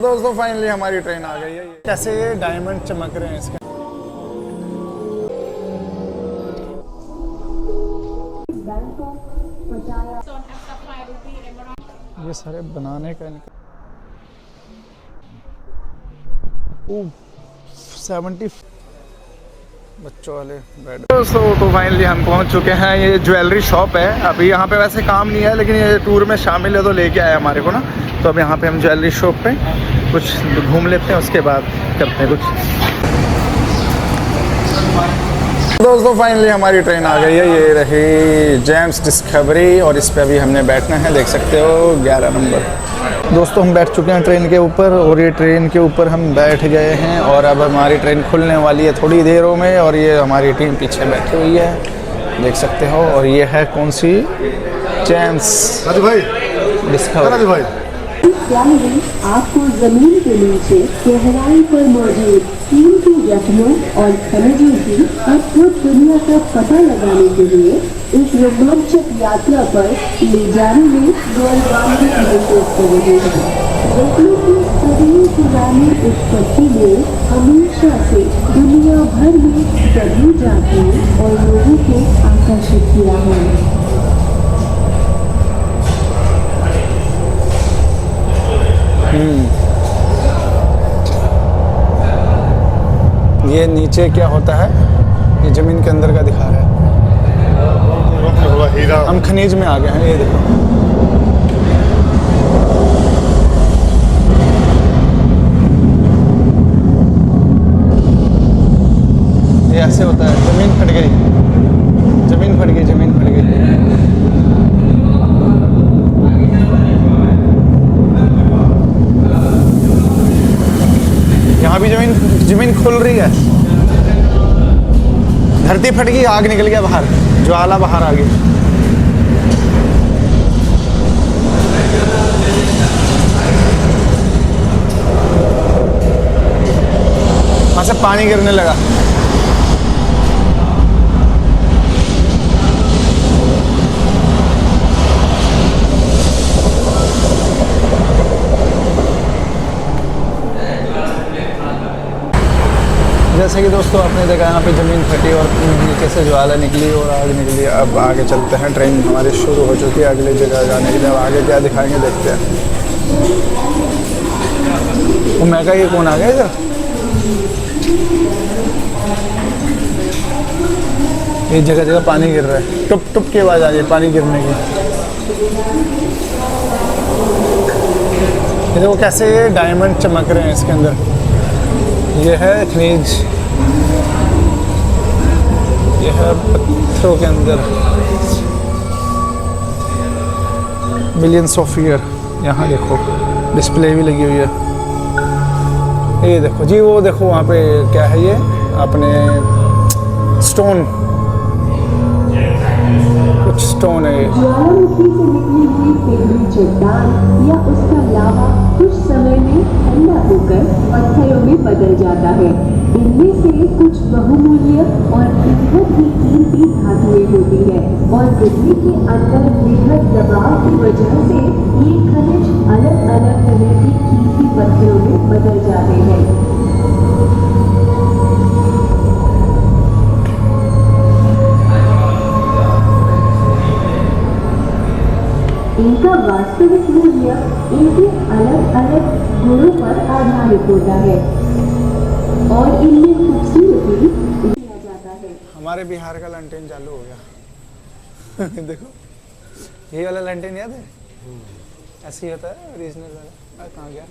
दोस्तों फाइनली हमारी ट्रेन आ गई है। कैसे ये डायमंड चमक रहे हैं इसके। ये सारे बनाने का 70 बच्चों वाले बेड। तो फाइनली हम पहुंच चुके हैं। ये ज्वेलरी शॉप है। अभी यहाँ पे वैसे काम नहीं है, लेकिन ये टूर में शामिल है तो लेके आया हमारे को ना। तो अब यहाँ पे हम ज्वेलरी शॉप पे कुछ घूम लेते हैं, उसके बाद करते हैं कुछ। दोस्तों फाइनली हमारी ट्रेन आ गई है। ये रही जेम्स डिस्कवरी और इस पे अभी हमने बैठना है। देख सकते हो 11 नंबर। दोस्तों हम बैठ चुके हैं ट्रेन के ऊपर और ये ट्रेन के ऊपर हम बैठ गए हैं और अब हमारी ट्रेन खुलने वाली है थोड़ी देरों में। और ये हमारी टीम पीछे बैठी हुई है, देख सकते हो। और ये है कौन सी, जेम्स डिस्कवरी। आपको जमीन के नीचे गहराई पर मौजूद कीमती रत्नों और खनिजों की अद्भुत दुनिया का पता लगाने के लिए इस रोमांचक यात्रा पर ले जाने में गौरवान्वित महसूस कर रहे हैं। रत्नों की सदियों पुरानी उत्पत्ति ने हमेशा से दुनिया भर में सभी जातियों और लोगों को आकर्षित किया है। ये नीचे क्या होता है, ये जमीन के अंदर का दिखा रहा है। हम खनिज में आ गए हैं। ये देखो, ये ऐसे होता है। जमीन फट गई, जमीन फट गई, जमीन फट गई। यहाँ भी जमीन खुल रही है। धरती फट गई, आग निकल गया बाहर, ज्वाला बाहर आ गई। वहां से पानी गिरने लगा। जैसे कि दोस्तों आपने देखा यहाँ पे ज़मीन फटी और नीचे से ज्वाला निकली और आग निकली। अब आगे चलते हैं, ट्रेन हमारी शुरू हो चुकी है अगली जगह जाने के लिए। अब आगे क्या दिखाएंगे देखते हैं। वो मैं कहा ये कौन आ गया इधर। ये जगह जगह पानी गिर रहा है, टुप टुप की आवाज़ आ रही है पानी गिरने की। ये देखो कैसे ये डायमंड चमक रहे हैं इसके अंदर। ये है खनिज, ये है पत्थरों के अंदर मिलियंस ऑफ ईयर। यहाँ देखो डिस्प्ले भी लगी हुई है। ये देखो जी, वो देखो वहाँ पे क्या है, ये अपने स्टोन, कुछ स्टोन है। ज्वालामुखी से निकली हुई पिघली चट्टान या उसका लावा कुछ समय में ठंडा होकर पत्थरों में बदल जाता है। इनमें से कुछ बहुमूल्य और बेहद ही कीमती धातुएं होती है और पृथ्वी के अंदर बेहद दबाव की वजह से ये खनिज अलग अलग तरह की कीमती पत्थरों में बदल जाते हैं। इनका वास्तविक मूल्य इनके अलग अलग गुणों पर आधारित होता है और इनमें खूबसूरती दिया जाता है। हमारे बिहार का लंटेन चालू हो गया। देखो ये वाला लंटेन याद है, ऐसे ही होता है ओरिजिनल वाला। कहाँ गया।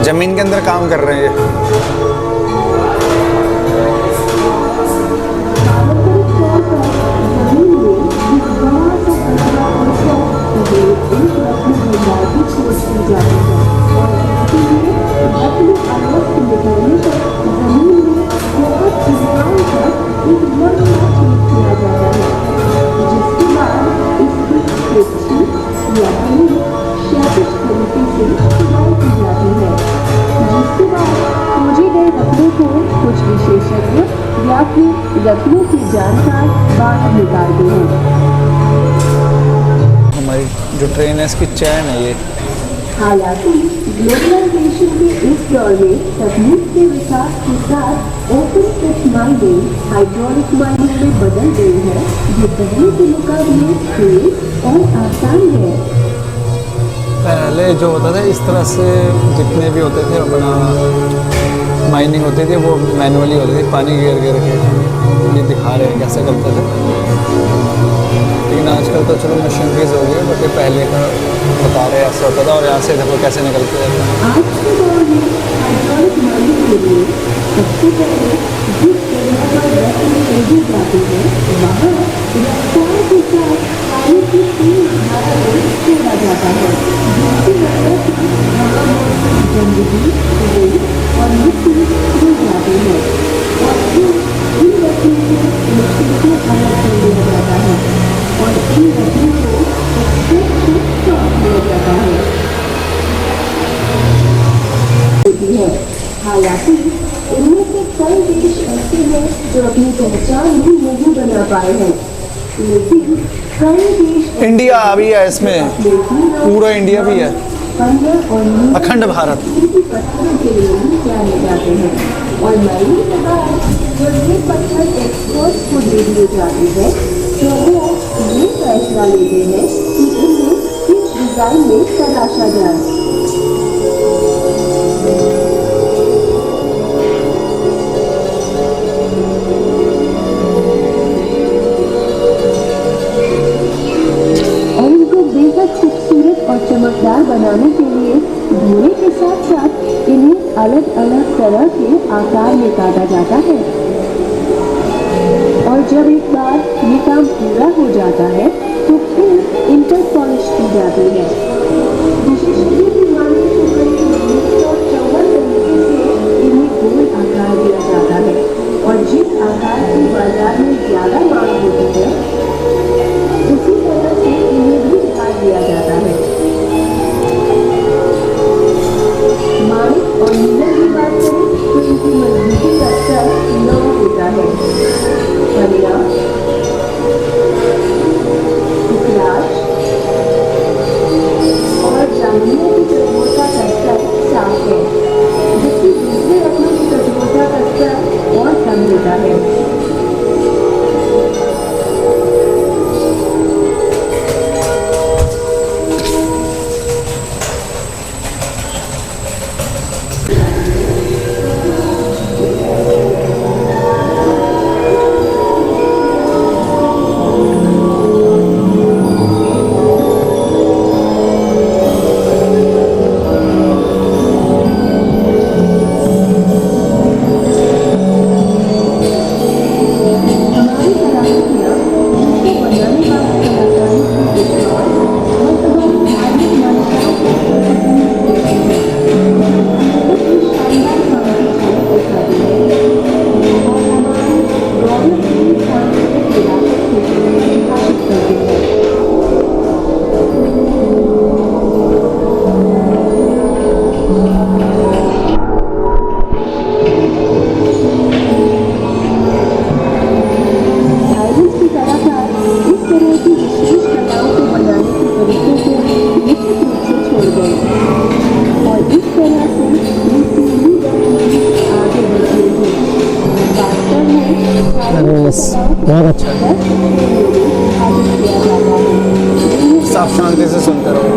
जमीन के अंदर काम कर रहे हैं। जिसके बाद इसकी ट्रेन है, इसकी चैन है ये। हालांकि ग्लोबलाइजेशन के इस दौर में तकनीक के विकास के साथ ओपन पिट माइनिंग हाइड्रोलिक माइनिंग में बदल गई है, जो पहले के मुकाबले तेज और आसान है। पहले जो होता था इस तरह से जितने भी होते थे अपना माइनिंग होती थी वो मैनुअली होती थी, पानी गिर गिर के। ये दिखा रहे हैं कैसे करते थे, लेकिन आजकल तो चलो मशीनरीज हो गई है, बट ये पहले का बता रहे ऐसा होता था। और यहाँ से देखो कैसे निकलते थे। आज के दौर में हाइड्रोलिक माइनिंग के लिए सबसे पहले जिस जगह पर रत्न खोजी जाती है वहाँ रफ्तार के साथ पानी की तेज धारा को छोड़ा जाता है, जिसकी वजह से वहाँ गंदगी, रेत और मिट्टी मिल जाती है और फिर इन रत्नों को मिट्टी से अलग कर लिया जाता है और इन रत्नों को एक्सट्रैक्ट से साफ किया जाता है। हालांकि इनमें से कई देश ऐसे हैं जो अपनी पहचान भी नहीं बना पाए हैं, लेकिन कई देश इंडिया भी है इसमें, पूरा इंडिया भी है, अखंड भारत। पत्थरों के लिए भी जाने जाते हैं और माइनिंग के बाद जब ये पत्थर एक्सपर्ट्स को दे दिए जाते हैं तो वो ये फैसला लेते हैं कि इन्हें किस डिजाइन में तराशा जाए। और चमकदार बनाने के लिए धुएं के साथ साथ इन्हें अलग अलग तरह के आकार में काटा जाता है और जब एक बार ये काम पूरा हो जाता है तो फिर इन पर पॉलिश की जाती है। विशेषज्ञों की माने तो करीब 154 तरीके से इन्हें गोल आकार दिया जाता है और जिस आकार की बाजार में ज्यादा मांग होती है उसी तरह से इन्हें भी निकाल दिया जाता है। और नीलम की बात करें तो इनकी मजबूती का स्तर 9 होता है। बढ़िया, इखलास और जामुनिया की कठोरता का स्तर 7 है, जबकि दूसरे रत्नों की कठोरता का स्तर और कम होता है। बहुत अच्छा है, सब शांति से सुनते रहो।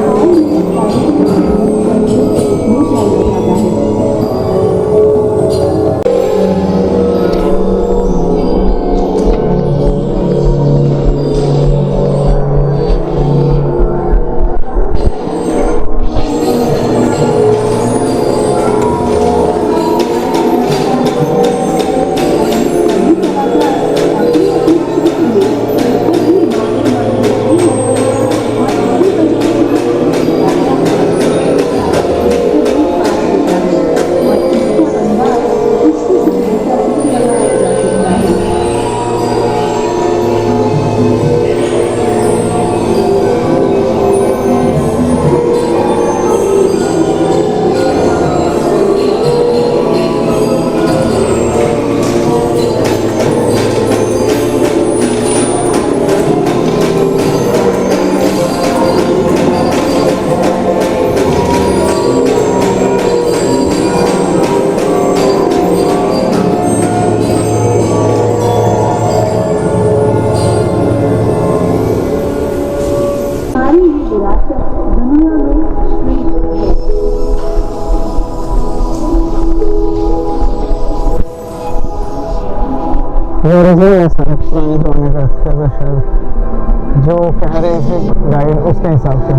ये रही सारे पुराने ज़माने का रखा हुआ शायद, जो कह रहे थे गाइड उसके हिसाब से।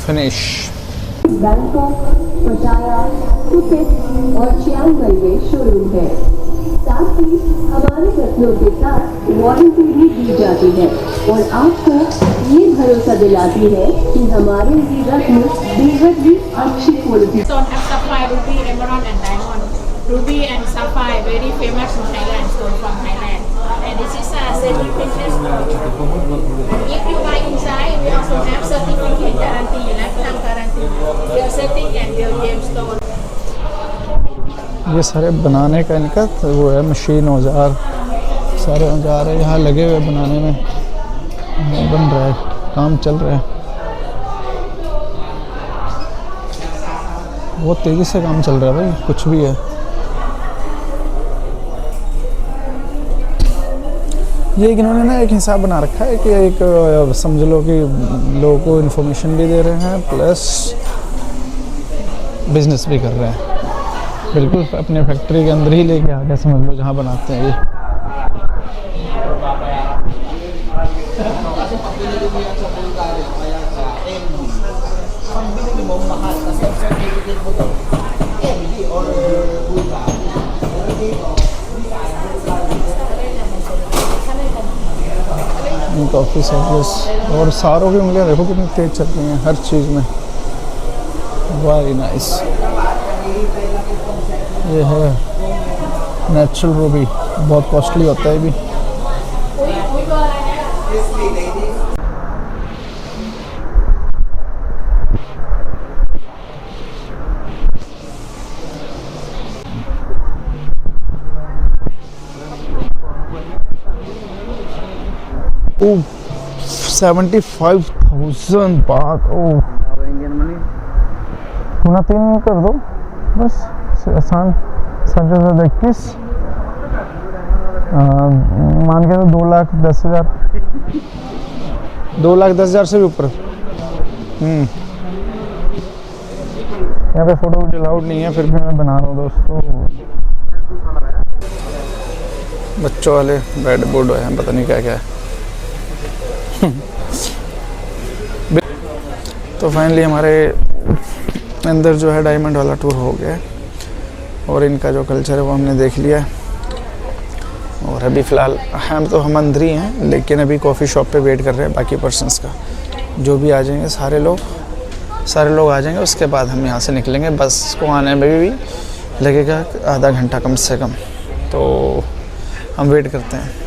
फिनिश। बैंकॉक, पटाया, फुकेट और चियांग माई में शोरूम है। साथ ही हमारे रत्नों के साथ वारंटी भी दी जाती है और आपको ये भरोसा दिलाती है कि हमारे ये रत्न बेहद ही अच्छी quality. Stone have sapphire, ruby, emerald and diamond. Ruby and sapphire very famous in Thailand, stone from Thailand. And this is a certificate stone. If you buy inside, we also have certificate guarantee, lifetime guarantee. Celtic and Belgium stone. ये सारे बनाने का इनका तो वो है machine औजार, सारे औजार है यहाँ लगे हुए बनाने में, बन रहा है, काम चल रहा है, बहुत तेज़ी से काम चल रहा है भाई, कुछ भी है। ये इन्होंने ना एक हिसाब बना रखा है कि एक समझ लो कि लोगों को इन्फॉर्मेशन भी दे रहे हैं प्लस बिजनेस भी कर रहे हैं, बिल्कुल अपने फैक्ट्री के अंदर ही लेके आ गए समझ लो जहाँ बनाते हैं ये। कॉफ़ी सर्विस और सारों की उंगलियां देखो कितनी तेज चल रही हैं हर चीज़ में, वेरी नाइस। ये है नेचुरल रूबी, बहुत कॉस्टली होता है भी। ओह 75,000 बात। ओह गुना 3 कर दो बस, आसान। 21 मान के तो 2,10,000, 2,10,000 से भी ऊपर। यहाँ पे फोटो वीडियो अलाउड नहीं है, फिर भी मैं बना रहा हूँ दोस्तों। बच्चों वाले बेड बोर्ड है, पता नहीं क्या क्या है। तो फाइनली हमारे अंदर जो है डायमंड वाला टूर हो गया है और इनका जो कल्चर है वो हमने देख लिया है। और अभी फ़िलहाल हम अंदर ही हैं, लेकिन अभी कॉफ़ी शॉप पे वेट कर रहे हैं बाकी पर्सन्स का, जो भी आ जाएंगे सारे लोग आ जाएंगे, उसके बाद हम यहाँ से निकलेंगे। बस को आने में भी लगेगा आधा घंटा कम से कम, तो हम वेट करते हैं।